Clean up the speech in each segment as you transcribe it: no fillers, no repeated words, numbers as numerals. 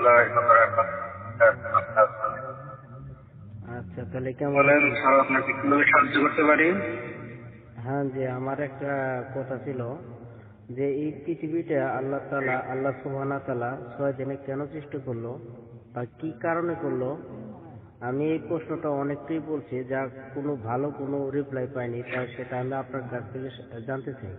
রহমতুল্লাহি ওয়া বারাকাতুহু। আচ্ছা, তাহলে কেমন বলেন আছেন? স্যার, আপনাকে কিভাবে সাহায্য করতে পারি? হ্যাঁ জি, আমার একটা কথা ছিল যে এই পৃথিবীটা আল্লাহ সুবহানাহু ওয়া তাআলা 6 দিনে কেন সৃষ্টি করলো বা কি কারণে করলো? আমি এই প্রশ্নটা অনেককেই বলছি, যা কোনো ভালো কোনো রিপ্লাই পাইনি, তাই সেটা আমি আপনার কাছ থেকে জানতে চাই।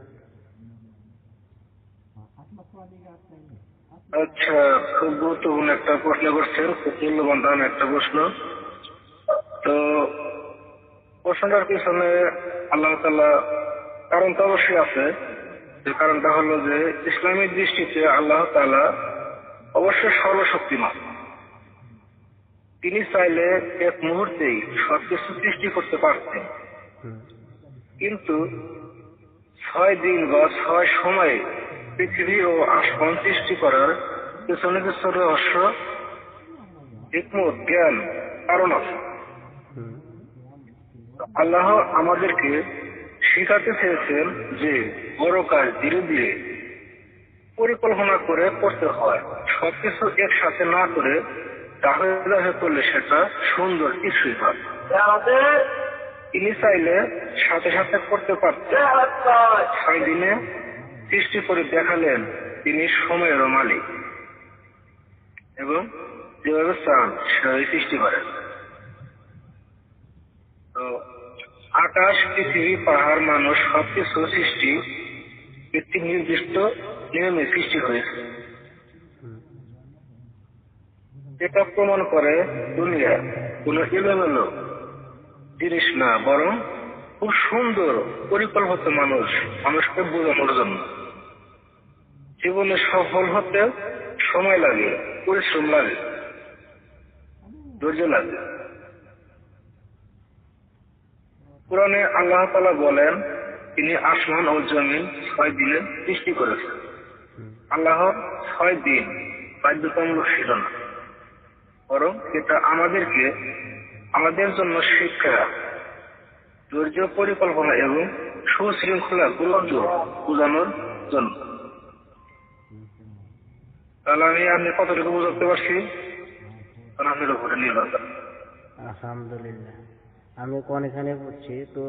আচ্ছা, খুব গুরুত্বপূর্ণ একটা প্রশ্ন করছেন, খুব মূল্যবান দাম একটা প্রশ্ন। তো প্রশ্নটার পিছনে আল্লাহ তাআলা কারণ তো অবশ্যই আছে। যে কারণটা হলো যে ইসলামের দৃষ্টিতে আল্লাহ তাআলা অবশ্যই সর্বশক্তিমান। তিনি চাইলে এক মুহূর্তেই সবকিছু সৃষ্টি করতে পারতেন, হুম, কিন্তু 6 দিন বা 6 সময়ে পৃথিবী ও আসমান সৃষ্টি করার পেছনে কিছু রহস্য, হিকমত, জ্ঞান, কারণ আছে। হুম, আল্লাহ আমাদেরকে শিখাতে চেয়েছেন যে বড় কাজ ধীরে ধীরে পরিকল্পনা করে করতে হয়। সবকিছু একসাথে না করে দাহে করলে সেটা সুন্দর কিছুই হয়। তিনি চাইলে সাথে সাথে করতে পারতেন। 6 দিনে সৃষ্টি করে দেখালেন তিনি সময়েরও মালিক এবং যেভাবে চান সেভাবে সৃষ্টি করেন। তো আকাশ, পৃথিবী, পাহাড়, মানুষ সবকিছু সৃষ্টি একটি নির্দিষ্ট নিয়মে সৃষ্টি হয়েছে। হুম, এটা প্রমাণ করে দুনিয়া কোনো এলোমেলো জিনিস না, বরং খুব সুন্দর পরিকল্পিত মানুষকে বোঝানোর জন্য। জীবনে সফল হতে সময় লাগে, পরিশ্রম লাগে, ধৈর্য লাগে। কোরআনে আল্লাহ তাআলা বলেন তিনি আসমান ও জমিন 6 দিনে সৃষ্টি করেছেন। হুম, আল্লাহর 6 দিন বাধ্যতামূলক ছিল না, বরং এটা আমাদের জন্য শিক্ষা, ধৈর্য, পরিকল্পনা এবং সুশৃঙ্খলা গুরুত্ব বোঝানোর জন্য। তাহলে আপনি কতটুকু বুঝতে পারছি আপনার উপরে নির্ভর করে। আলহামদুলিল্লাহ। আমি অনেকখানে বুঝছি। তো